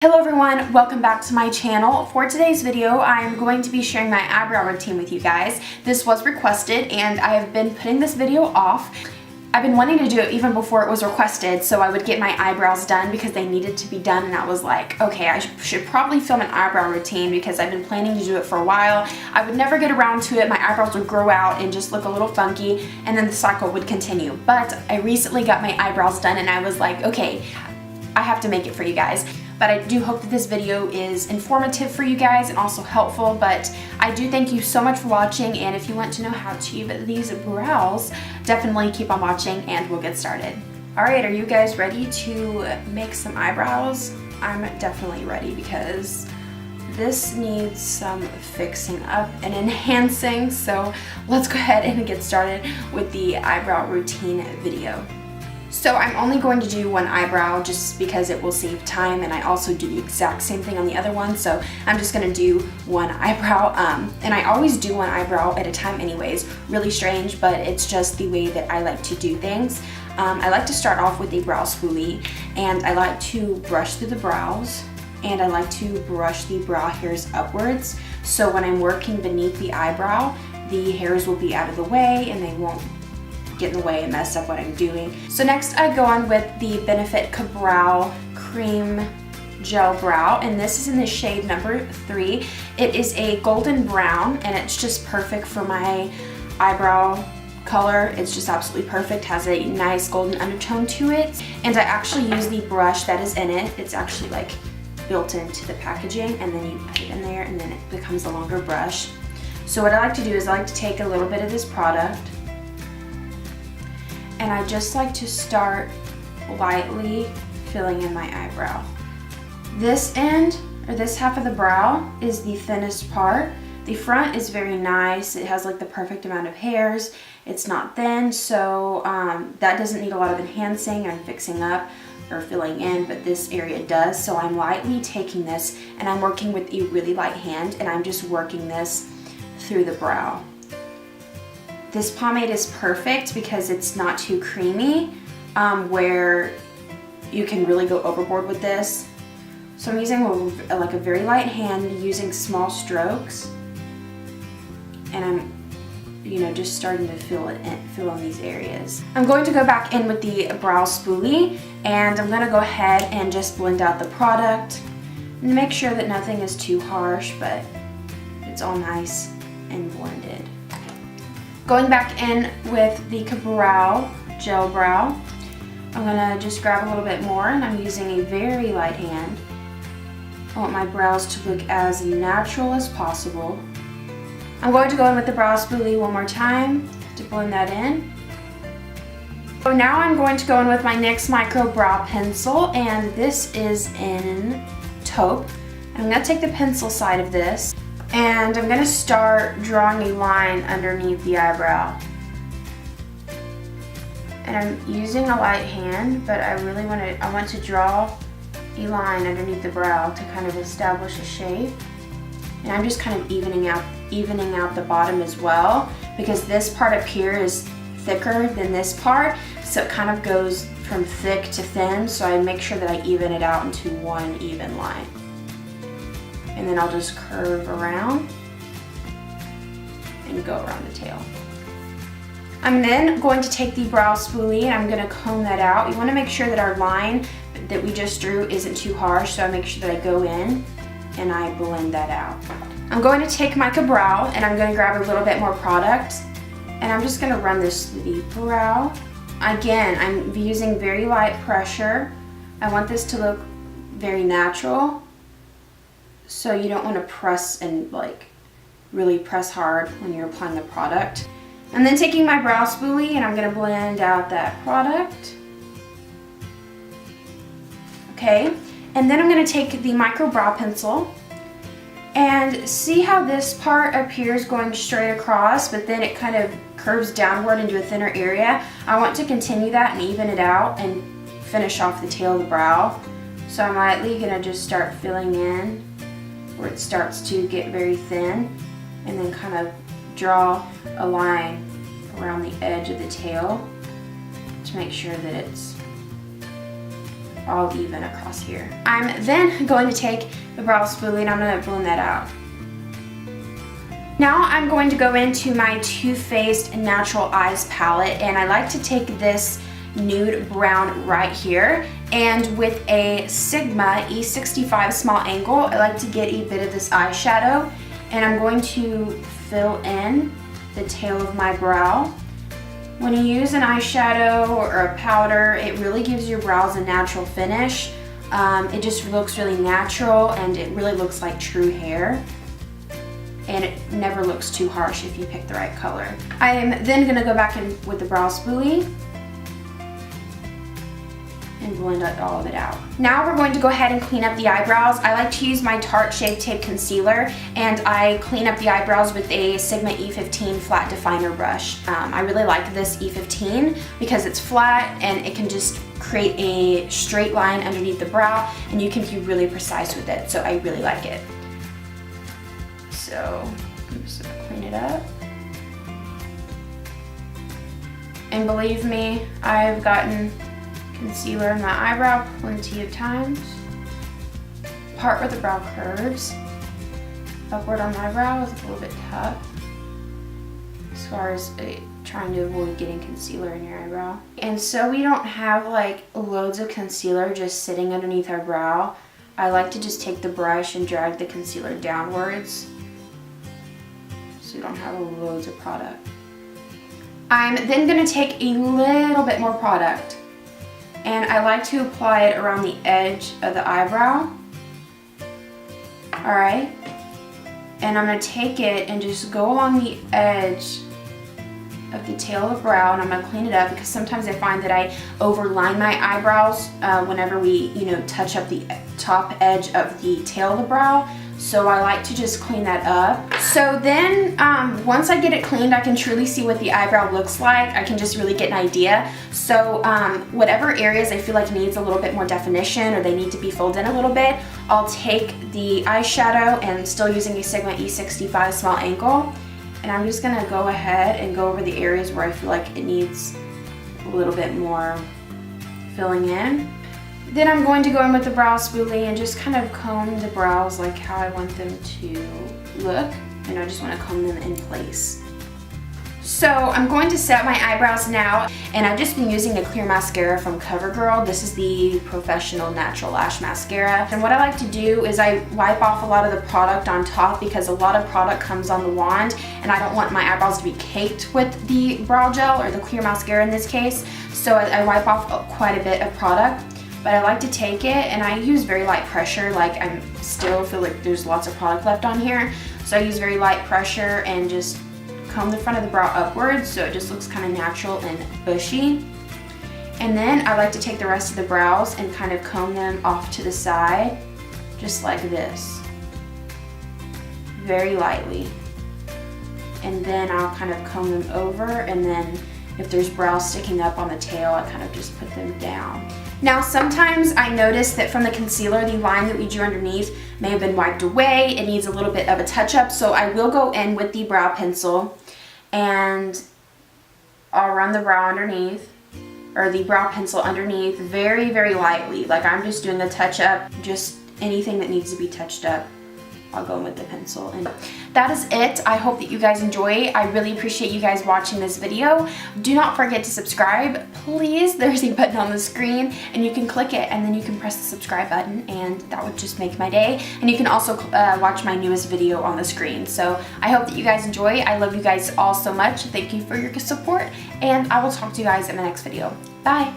Hello everyone, welcome back to my channel. For today's video, I am going to be sharing my eyebrow routine with you guys. This was requested and I have been putting this video off. I've been wanting to do it even before it was requested, so I would get my eyebrows done because they needed to be done, and I was like, okay, I should probably film an eyebrow routine because I've been planning to do it for a while. I would never get around to it. My eyebrows would grow out and just look a little funky, and then the cycle would continue. But I recently got my eyebrows done and I was like, okay, I have to make it for you guys. But I do hope that this video is informative for you guys and also helpful. But I do thank you so much for watching, and if you want to know how to achieve these brows, definitely keep on watching and we'll get started. Alright, are you guys ready to make some eyebrows? I'm definitely ready because this needs some fixing up and enhancing, so let's go ahead and get started with the eyebrow routine video. So I'm only going to do one eyebrow just because it will save time, and I also do the exact same thing on the other one, so I'm just going to do one eyebrow. And I always do one eyebrow at a time anyways. Really strange, but it's just the way that I like to do things. I like to start off with a brow spoolie, and I like to brush through the brows, and I like to brush the brow hairs upwards, so when I'm working beneath the eyebrow, the hairs will be out of the way and they won't get in the way and mess up what I'm doing. So next I go on with the Benefit Brow Cream Gel Brow, and this is in the shade number 3. It is a golden brown and it's just perfect for my eyebrow color. It's just absolutely perfect, has a nice golden undertone to it, and I actually use the brush that is in it. It's actually like built into the packaging, and then you put it in there and then it becomes a longer brush. So what I like to do is I like to take a little bit of this product, and I just like to start lightly filling in my eyebrow. This end, or this half of the brow, is the thinnest part. The front is very nice. It has like the perfect amount of hairs. It's not thin, so that doesn't need a lot of enhancing and fixing up or filling in, but this area does. So I'm lightly taking this and I'm working with a really light hand, and I'm just working this through the brow. This pomade is perfect because it's not too creamy, where you can really go overboard with this. So I'm using like a very light hand, using small strokes, and I'm just starting to fill in these areas. I'm going to go back in with the brow spoolie, and I'm going to go ahead and just blend out the product and make sure that nothing is too harsh, but it's all nice and blended. Going back in with the Brow Gel Brow, I'm going to just grab a little bit more, and I'm using a very light hand. I want my brows to look as natural as possible. I'm going to go in with the brow spoolie one more time to blend that in. So now I'm going to go in with my NYX Micro Brow Pencil, and this is in taupe. And I'm going to take the pencil side of this, and I'm going to start drawing a line underneath the eyebrow. And I'm using a light hand, but I want to draw a line underneath the brow to kind of establish a shape. And I'm just kind of evening out the bottom as well, because this part up here is thicker than this part, so it kind of goes from thick to thin, so I make sure that I even it out into one even line. And then I'll just curve around and go around the tail. I'm then going to take the brow spoolie and I'm going to comb that out. You want to make sure that our line that we just drew isn't too harsh, so I make sure that I go in and I blend that out. I'm going to take my brow and I'm going to grab a little bit more product, and I'm just going to run this through the brow. Again, I'm using very light pressure. I want this to look very natural. So you don't want to press and like really press hard when you're applying the product. And then taking my brow spoolie, and I'm going to blend out that product. Okay, and then I'm going to take the Micro Brow Pencil, and see how this part appears going straight across, but then it kind of curves downward into a thinner area. I want to continue that and even it out and finish off the tail of the brow. So I'm lightly going to just start filling in where it starts to get very thin, and then kind of draw a line around the edge of the tail to make sure that it's all even across here. I'm then going to take the brow spoolie and I'm going to blend that out. Now I'm going to go into my Too Faced Natural Eyes palette, and I like to take this nude brown right here, and with a Sigma E65 small angle, I like to get a bit of this eyeshadow, and I'm going to fill in the tail of my brow. When you use an eyeshadow or a powder, it really gives your brows a natural finish. It just looks really natural, and it really looks like true hair. And it never looks too harsh if you pick the right color. I am then gonna go back in with the brow spoolie and blend all of it out. Now we're going to go ahead and clean up the eyebrows. I like to use my Tarte Shape Tape Concealer, and I clean up the eyebrows with a Sigma E15 flat definer brush. I really like this E15 because it's flat and it can just create a straight line underneath the brow, and you can be really precise with it, so I really like it. So I'm just gonna clean it up. And believe me, I've gotten concealer in my eyebrow plenty of times. Part where the brow curves upward on my brow is a little bit tough as far as trying to avoid getting concealer in your eyebrow. And so we don't have like loads of concealer just sitting underneath our brow, I like to just take the brush and drag the concealer downwards so you don't have loads of product. I'm then going to take a little bit more product, and I like to apply it around the edge of the eyebrow. Alright, and I'm going to take it and just go along the edge of the tail of the brow, and I'm going to clean it up because sometimes I find that I overline my eyebrows whenever we, touch up the top edge of the tail of the brow. So I like to just clean that up. So then once I get it cleaned, I can truly see what the eyebrow looks like. I can just really get an idea. So whatever areas I feel like needs a little bit more definition or they need to be filled in a little bit, I'll take the eyeshadow and still using a Sigma E65 small angle, and I'm just gonna go ahead and go over the areas where I feel like it needs a little bit more filling in. Then I'm going to go in with the brow spoolie and just kind of comb the brows like how I want them to look. And I just want to comb them in place. So I'm going to set my eyebrows now, and I've just been using a clear mascara from CoverGirl. This is the Professional Natural Lash Mascara. And what I like to do is I wipe off a lot of the product on top because a lot of product comes on the wand, and I don't want my eyebrows to be caked with the brow gel or the clear mascara in this case. So I wipe off quite a bit of product. But I like to take it, and I use very light pressure, like I still feel like there's lots of product left on here. So I use very light pressure and just comb the front of the brow upwards so it just looks kind of natural and bushy. And then I like to take the rest of the brows and kind of comb them off to the side, just like this, very lightly. And then I'll kind of comb them over, and then if there's brows sticking up on the tail, I kind of just put them down. Now sometimes I notice that from the concealer, the line that we drew underneath may have been wiped away. It needs a little bit of a touch up, so I will go in with the brow pencil and I'll run the brow underneath, or the brow pencil underneath very, very lightly. Like I'm just doing a touch up, just anything that needs to be touched up. I'll go in with the pencil, and that is it. I hope that you guys enjoy. I really appreciate you guys watching this video. Do not forget to subscribe, please. There's a button on the screen, and you can click it, and then you can press the subscribe button, and that would just make my day. And you can also watch my newest video on the screen. So I hope that you guys enjoy. I love you guys all so much. Thank you for your support, and I will talk to you guys in the next video. Bye.